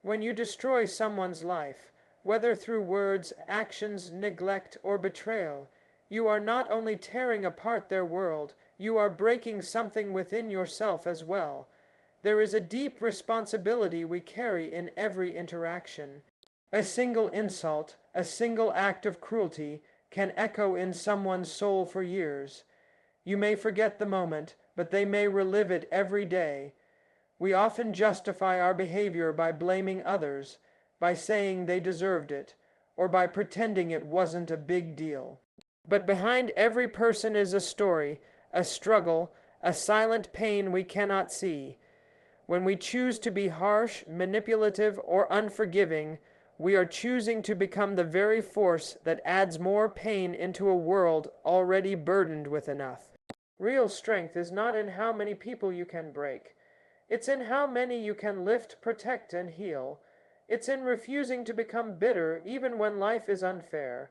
When you destroy someone's life, whether through words, actions, neglect, or betrayal, you are not only tearing apart their world, you are breaking something within yourself as well. There is a deep responsibility we carry in every interaction. A single insult, a single act of cruelty, can echo in someone's soul for years. You may forget the moment, but they may relive it every day. We often justify our behavior by blaming others, by saying they deserved it, or by pretending it wasn't a big deal. But behind every person is a story, a struggle, a silent pain we cannot see. When we choose to be harsh, manipulative, or unforgiving, we are choosing to become the very force that adds more pain into a world already burdened with enough. Real strength is not in how many people you can break. It's in how many you can lift, protect, and heal. It's in refusing to become bitter even when life is unfair.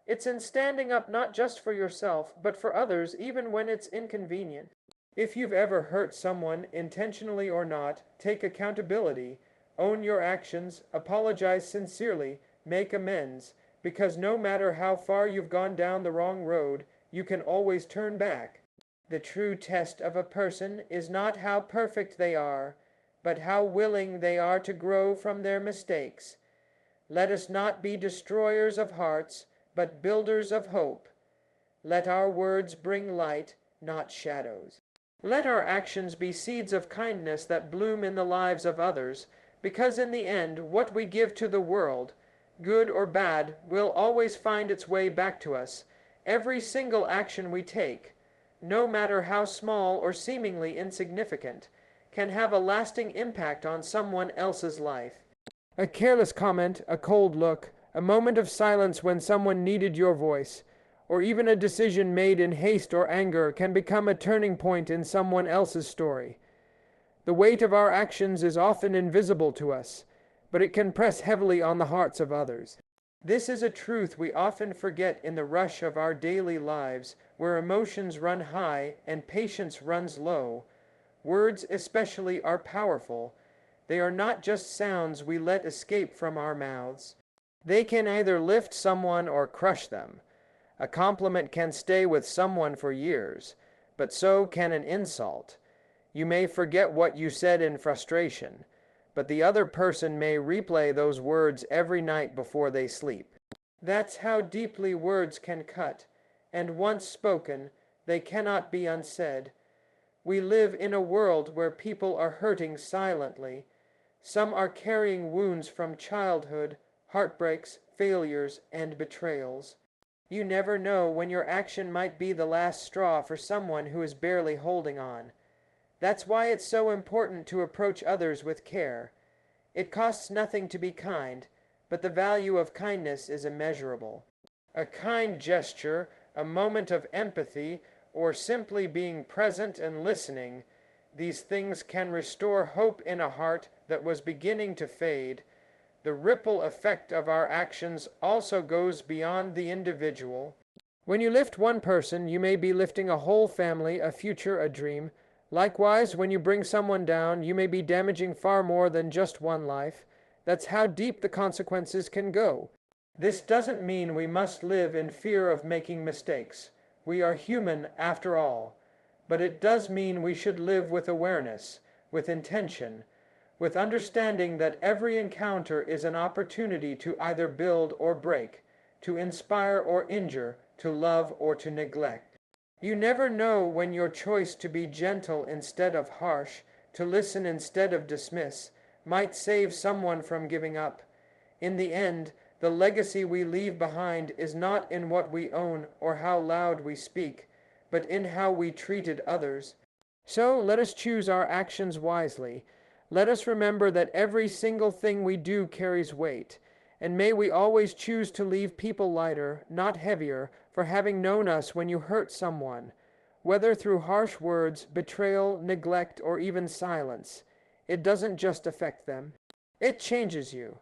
It's in standing up not just for yourself, but for others even when it's inconvenient. If you've ever hurt someone, intentionally or not, take accountability. Own your actions, apologize sincerely, make amends, because no matter how far you've gone down the wrong road, you can always turn back. The true test of a person is not how perfect they are, but how willing they are to grow from their mistakes. Let us not be destroyers of hearts, but builders of hope. Let our words bring light, not shadows. Let our actions be seeds of kindness that bloom in the lives of others, because in the end, what we give to the world, good or bad, will always find its way back to us. Every single action we take, no matter how small or seemingly insignificant, can have a lasting impact on someone else's life. A careless comment, a cold look, a moment of silence when someone needed your voice, or even a decision made in haste or anger can become a turning point in someone else's story. The weight of our actions is often invisible to us, but it can press heavily on the hearts of others. This is a truth we often forget in the rush of our daily lives, where emotions run high and patience runs low. Words especially are powerful. They are not just sounds we let escape from our mouths. They can either lift someone or crush them. A compliment can stay with someone for years, but so can an insult. You may forget what you said in frustration, but the other person may replay those words every night before they sleep. That's how deeply words can cut, and once spoken, they cannot be unsaid. We live in a world where people are hurting silently. Some are carrying wounds from childhood, heartbreaks, failures, and betrayals. You never know when your action might be the last straw for someone who is barely holding on. That's why it's so important to approach others with care. It costs nothing to be kind, but the value of kindness is immeasurable. A kind gesture, a moment of empathy, or simply being present and listening, these things can restore hope in a heart that was beginning to fade. The ripple effect of our actions also goes beyond the individual. When you lift one person, you may be lifting a whole family, a future, a dream. Likewise, when you bring someone down, you may be damaging far more than just one life. That's how deep the consequences can go. This doesn't mean we must live in fear of making mistakes. We are human after all. But it does mean we should live with awareness, with intention, with understanding that every encounter is an opportunity to either build or break, to inspire or injure, to love or to neglect. You never know when your choice to be gentle instead of harsh, to listen instead of dismiss, might save someone from giving up. In the end, the legacy we leave behind is not in what we own or how loud we speak, but in how we treated others. So let us choose our actions wisely. Let us remember that every single thing we do carries weight, and may we always choose to leave people lighter, not heavier, for having known us when you hurt someone, whether through harsh words, betrayal, neglect, or even silence. It doesn't just affect them. It changes you.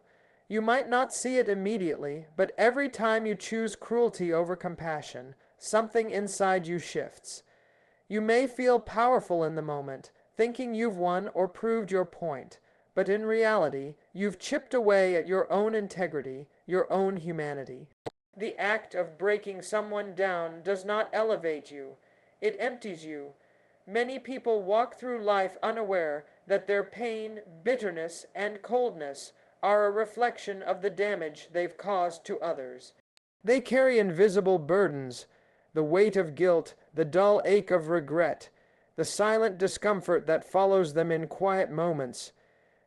You might not see it immediately, but every time you choose cruelty over compassion, something inside you shifts. You may feel powerful in the moment, thinking you've won or proved your point, but in reality, You've chipped away at your own integrity, your own humanity. The act of breaking someone down does not elevate you, it empties you. Many people walk through life unaware that their pain, bitterness, and coldness are a reflection of the damage they've caused to others. They carry invisible burdens, the weight of guilt, the dull ache of regret, the silent discomfort that follows them in quiet moments.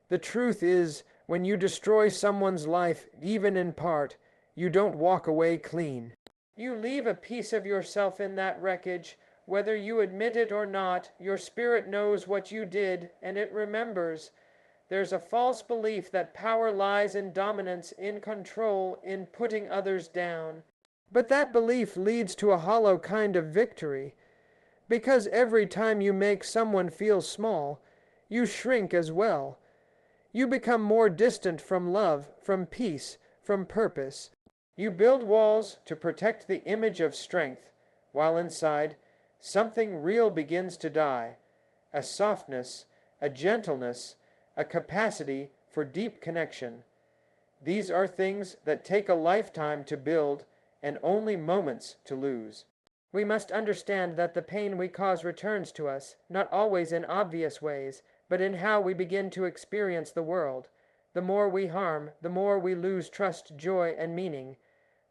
The truth is, when you destroy someone's life, even in part, you don't walk away clean. You leave a piece of yourself in that wreckage. Whether you admit it or not, your spirit knows what you did, and it remembers. There's a false belief that power lies in dominance, in control, in putting others down. But that belief leads to a hollow kind of victory, because every time you make someone feel small, you shrink as well. You become more distant from love, from peace, from purpose. You build walls to protect the image of strength, while inside, something real begins to die. A softness, a gentleness, a capacity for deep connection. These are things that take a lifetime to build and only moments to lose. We must understand that the pain we cause returns to us, not always in obvious ways, but in how we begin to experience the world. The more we harm, the more we lose trust, joy, and meaning.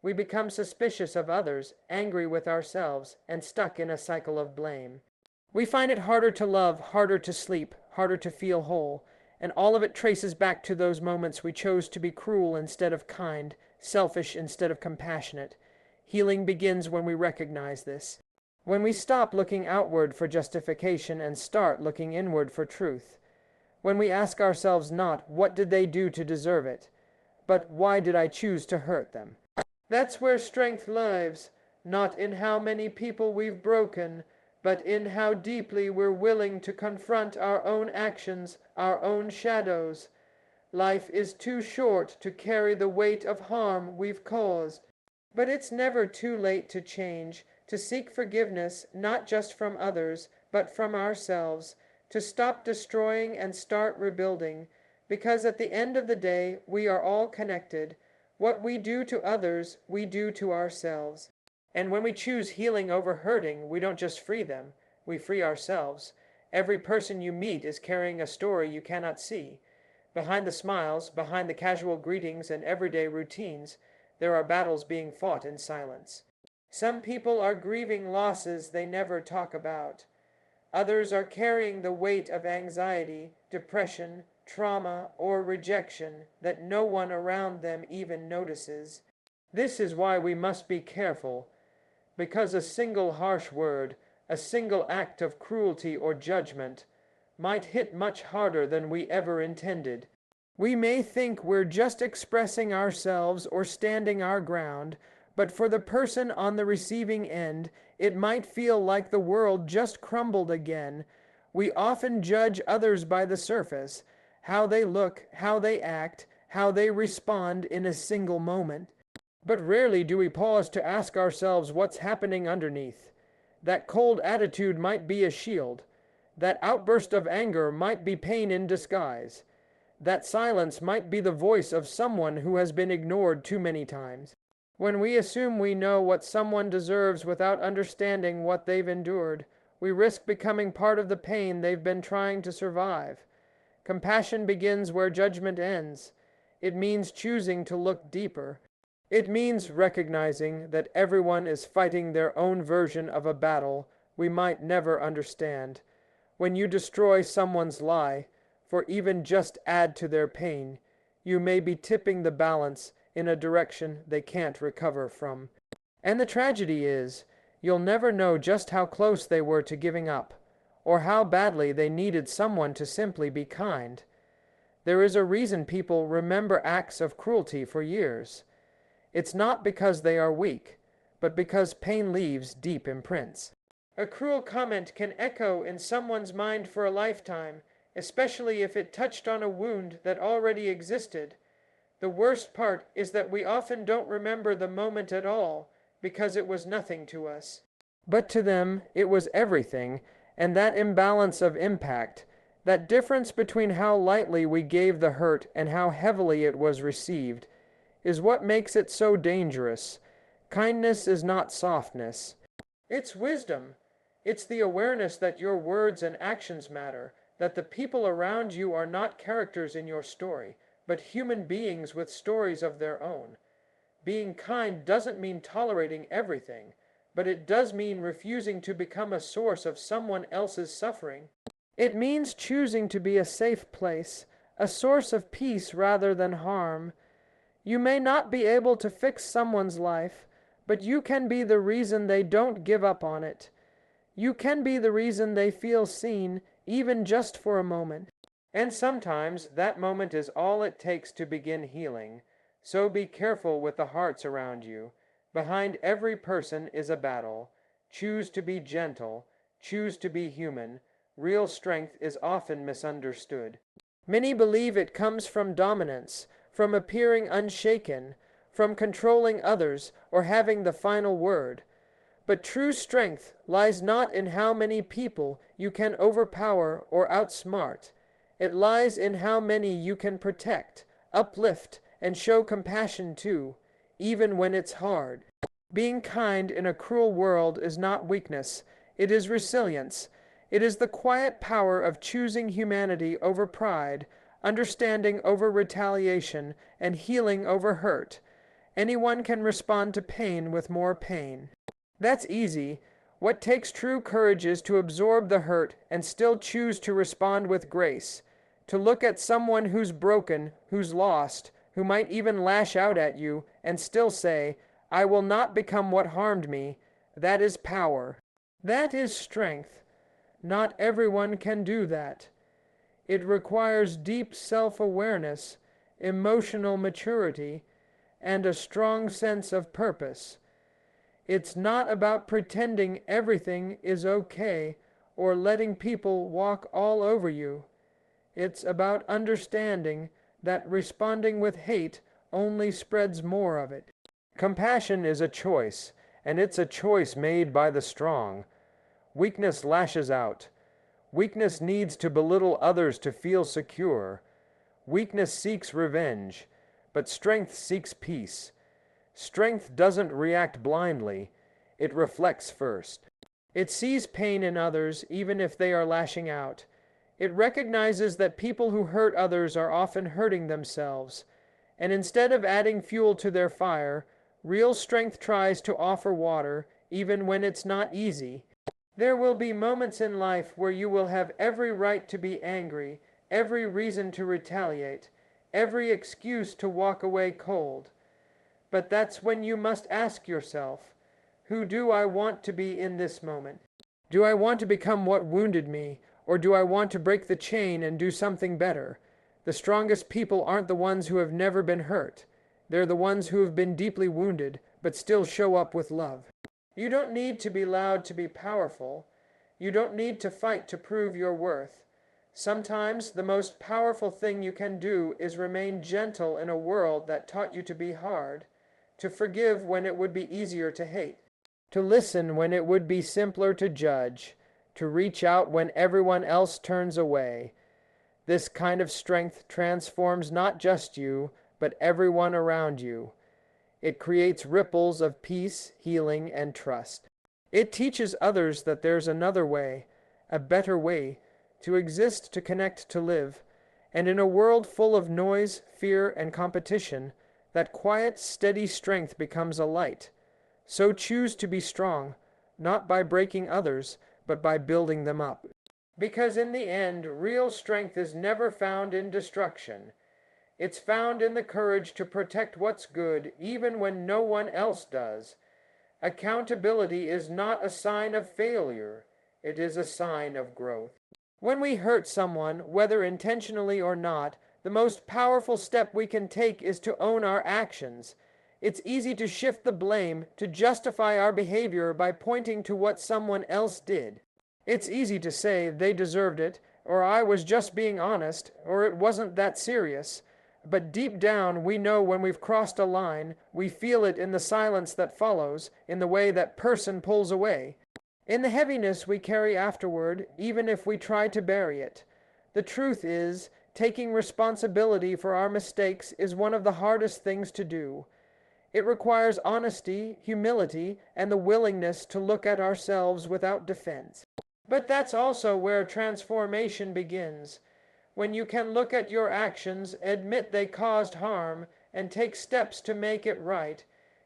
We become suspicious of others, angry with ourselves, and stuck in a cycle of blame. We find it harder to love, harder to sleep, harder to feel whole, and all of it traces back to those moments we chose to be cruel instead of kind, selfish instead of compassionate. Healing begins when we recognize this. When we stop looking outward for justification and start looking inward for truth. When we ask ourselves not, what did they do to deserve it, but why did I choose to hurt them? That's where strength lies, not in how many people we've broken, but in how deeply we're willing to confront our own actions, our own shadows. Life is too short to carry the weight of harm we've caused. But it's never too late to change, to seek forgiveness not just from others, but from ourselves, to stop destroying and start rebuilding, because at the end of the day, we are all connected. What we do to others, we do to ourselves. And when we choose healing over hurting, we don't just free them, we free ourselves. Every person you meet is carrying a story you cannot see. Behind the smiles, behind the casual greetings and everyday routines, there are battles being fought in silence. Some people are grieving losses they never talk about. Others are carrying the weight of anxiety, depression, trauma, or rejection that no one around them even notices. This is why we must be careful, because a single harsh word, a single act of cruelty or judgment, might hit much harder than we ever intended. We may think we're just expressing ourselves or standing our ground, but for the person on the receiving end, it might feel like the world just crumbled again. We often judge others by the surface, how they look, how they act, how they respond in a single moment. But rarely do we pause to ask ourselves what's happening underneath. That cold attitude might be a shield. That outburst of anger might be pain in disguise. That silence might be the voice of someone who has been ignored too many times. When we assume we know what someone deserves without understanding what they've endured, we risk becoming part of the pain they've been trying to survive. Compassion begins where judgment ends. It means choosing to look deeper. It means recognizing that everyone is fighting their own version of a battle we might never understand. When you destroy someone's lie, or even just add to their pain, you may be tipping the balance in a direction they can't recover from. And the tragedy is, you'll never know just how close they were to giving up, or how badly they needed someone to simply be kind. There is a reason people remember acts of cruelty for years. It's not because they are weak, but because pain leaves deep imprints. A cruel comment can echo in someone's mind for a lifetime, especially if it touched on a wound that already existed. The worst part is that we often don't remember the moment at all, because it was nothing to us. But to them, it was everything, and that imbalance of impact, That difference between how lightly we gave the hurt and how heavily it was received is what makes it so dangerous. Kindness is not softness. It's wisdom. It's the awareness that your words and actions matter, that the people around you are not characters in your story, but human beings with stories of their own. Being kind doesn't mean tolerating everything, but it does mean refusing to become a source of someone else's suffering. It means choosing to be a safe place, a source of peace rather than harm. You may not be able to fix someone's life, but you can be the reason they don't give up on it. You can be the reason they feel seen, even just for a moment. And sometimes that moment is all it takes to begin healing. So be careful with the hearts around you. Behind every person is a battle. Choose to be gentle. Choose to be human. Real strength is often misunderstood. Many believe it comes from dominance, from appearing unshaken, from controlling others, or having the final word. But true strength lies not in how many people you can overpower or outsmart. It lies in how many you can protect, uplift, and show compassion to, even when it's hard. Being kind in a cruel world is not weakness, it is resilience. It is the quiet power of choosing humanity over pride, understanding over retaliation, and healing over hurt. Anyone can respond to pain with more pain. That's easy. What takes true courage is to absorb the hurt and still choose to respond with grace. To look at someone who's broken, who's lost, who might even lash out at you, and still say, "I will not become what harmed me." That is power. That is strength. Not everyone can do that. It requires deep self-awareness, emotional maturity, and a strong sense of purpose. It's not about pretending everything is okay or letting people walk all over you. It's about understanding that responding with hate only spreads more of it. Compassion is a choice, and it's a choice made by the strong. Weakness lashes out. Weakness needs to belittle others to feel secure. Weakness seeks revenge, but strength seeks peace. Strength doesn't react blindly. It reflects first. It sees pain in others even if they are lashing out. It recognizes that people who hurt others are often hurting themselves. And instead of adding fuel to their fire, real strength tries to offer water even when it's not easy. There will be moments in life where you will have every right to be angry, every reason to retaliate, every excuse to walk away cold. But that's when you must ask yourself, who do I want to be in this moment? Do I want to become what wounded me, or do I want to break the chain and do something better? The strongest people aren't the ones who have never been hurt. They're the ones who have been deeply wounded, but still show up with love. You don't need to be loud to be powerful. You don't need to fight to prove your worth. Sometimes the most powerful thing you can do is remain gentle in a world that taught you to be hard, to forgive when it would be easier to hate, to listen when it would be simpler to judge, to reach out when everyone else turns away. This kind of strength transforms not just you, but everyone around you. It creates ripples of peace, healing, and trust. It teaches others that there's another way, a better way, to exist, to connect, to live. And in a world full of noise, fear, and competition, that quiet, steady strength becomes a light. So choose to be strong, not by breaking others, but by building them up. Because in the end, real strength is never found in destruction. It's found in the courage to protect what's good, even when no one else does. Accountability is not a sign of failure. It is a sign of growth. When we hurt someone, whether intentionally or not, the most powerful step we can take is to own our actions. It's easy to shift the blame, to justify our behavior by pointing to what someone else did. It's easy to say they deserved it, or I was just being honest, or it wasn't that serious. But deep down, we know when we've crossed a line. We feel it in the silence that follows, in the way that person pulls away, in the heaviness we carry afterward, even if we try to bury it. The truth is, taking responsibility for our mistakes is one of the hardest things to do. It requires honesty, humility, and the willingness to look at ourselves without defense. But that's also where transformation begins. When you can look at your actions, admit they caused harm, and take steps to make it right,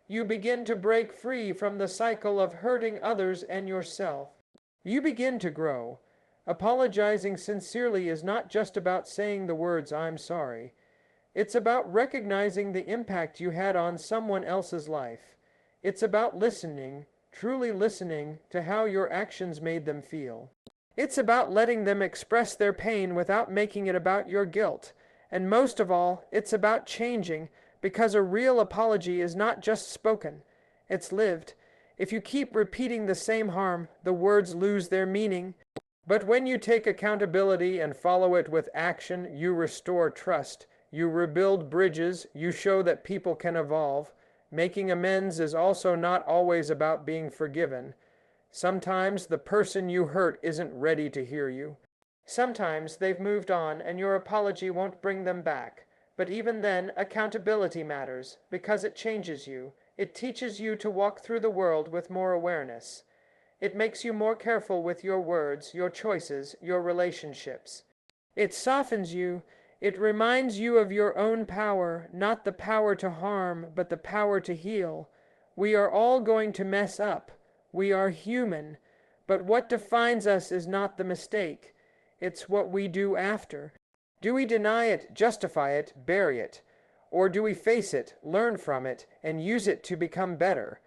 you begin to break free from the cycle of hurting others and yourself. You begin to grow. Apologizing sincerely is not just about saying the words, "I'm sorry." It's about recognizing the impact you had on someone else's life. It's about listening, truly listening to how your actions made them feel. It's about letting them express their pain without making it about your guilt. And most of all, it's about changing, because a real apology is not just spoken, it's lived. If you keep repeating the same harm, the words lose their meaning. But when you take accountability and follow it with action, you restore trust. You rebuild bridges, you show that people can evolve. Making amends is also not always about being forgiven. Sometimes the person you hurt isn't ready to hear you. Sometimes they've moved on and your apology won't bring them back. But even then, accountability matters, because it changes you. It teaches you to walk through the world with more awareness. It makes you more careful with your words, your choices, your relationships. It softens you. It reminds you of your own power, not the power to harm, but the power to heal. We are all going to mess up. We are human. But what defines us is not the mistake. It's what we do after. Do we deny it, justify it, bury it? Or do we face it, learn from it, and use it to become better?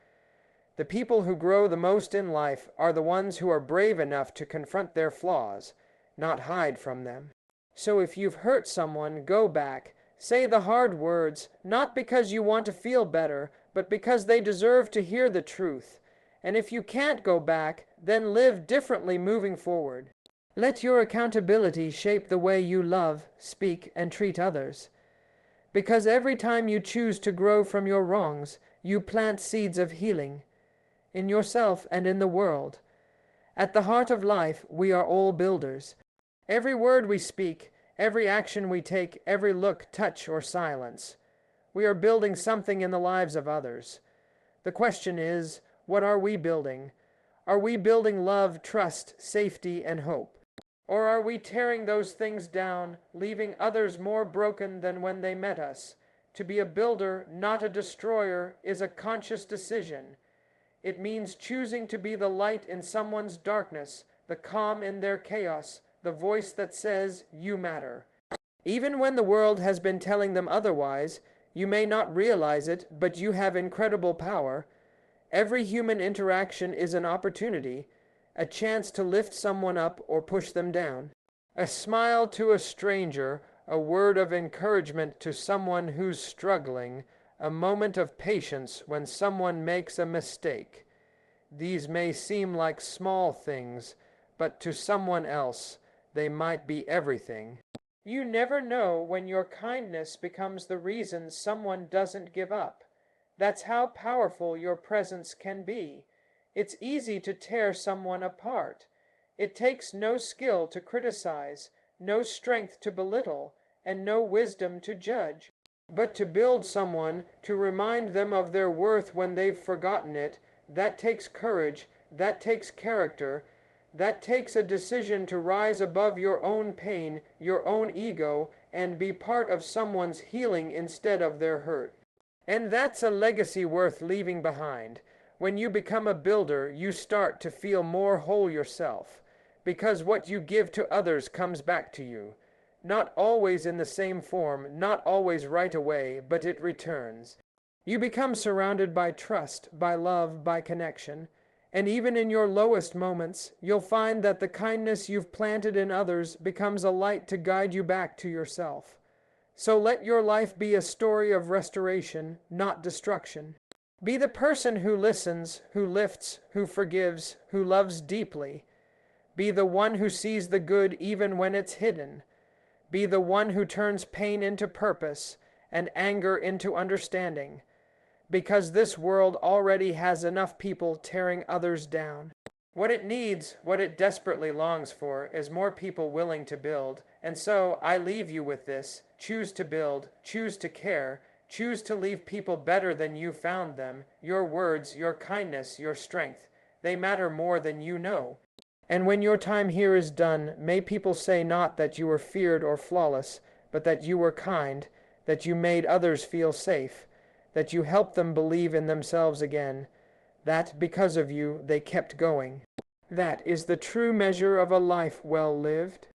The people who grow the most in life are the ones who are brave enough to confront their flaws, not hide from them. So if you've hurt someone, go back. Say the hard words, not because you want to feel better, but because they deserve to hear the truth. And if you can't go back, then live differently moving forward. Let your accountability shape the way you love, speak, and treat others. Because every time you choose to grow from your wrongs, you plant seeds of healing in yourself and in the world. At the heart of life, we are all builders. Every word we speak, every action we take, every look, touch, or silence, we are building something in the lives of others. The question is, what are we building? Are we building love, trust, safety, and hope? Or are we tearing those things down, leaving others more broken than when they met us? To be a builder, not a destroyer, is a conscious decision. It means choosing to be the light in someone's darkness, the calm in their chaos, the voice that says, "You matter." Even when the world has been telling them otherwise, you may not realize it, but you have incredible power. Every human interaction is an opportunity, a chance to lift someone up or push them down. A smile to a stranger, a word of encouragement to someone who's struggling, a moment of patience when someone makes a mistake. These may seem like small things, but to someone else, they might be everything. You never know when your kindness becomes the reason someone doesn't give up. That's how powerful your presence can be. It's easy to tear someone apart. It takes no skill to criticize, no strength to belittle, and no wisdom to judge. But to build someone, to remind them of their worth when they've forgotten it, that takes courage, that takes character, that takes a decision to rise above your own pain, your own ego, and be part of someone's healing instead of their hurt. And that's a legacy worth leaving behind. When you become a builder, you start to feel more whole yourself, because what you give to others comes back to you. Not always in the same form, not always right away, but it returns. You become surrounded by trust, by love, by connection. And even in your lowest moments, you'll find that the kindness you've planted in others becomes a light to guide you back to yourself. So let your life be a story of restoration, not destruction. Be the person who listens, who lifts, who forgives, who loves deeply. Be the one who sees the good even when it's hidden. Be the one who turns pain into purpose and anger into understanding. Because this world already has enough people tearing others down. What it needs, what it desperately longs for, is more people willing to build, And so I leave you with this. Choose to build, choose to care, choose to leave people better than you found them. Your words, your kindness, your strength, they matter more than you know. And when your time here is done, may people say not that you were feared or flawless, but that you were kind, that you made others feel safe, that you helped them believe in themselves again, that because of you they kept going. That is the true measure of a life well lived.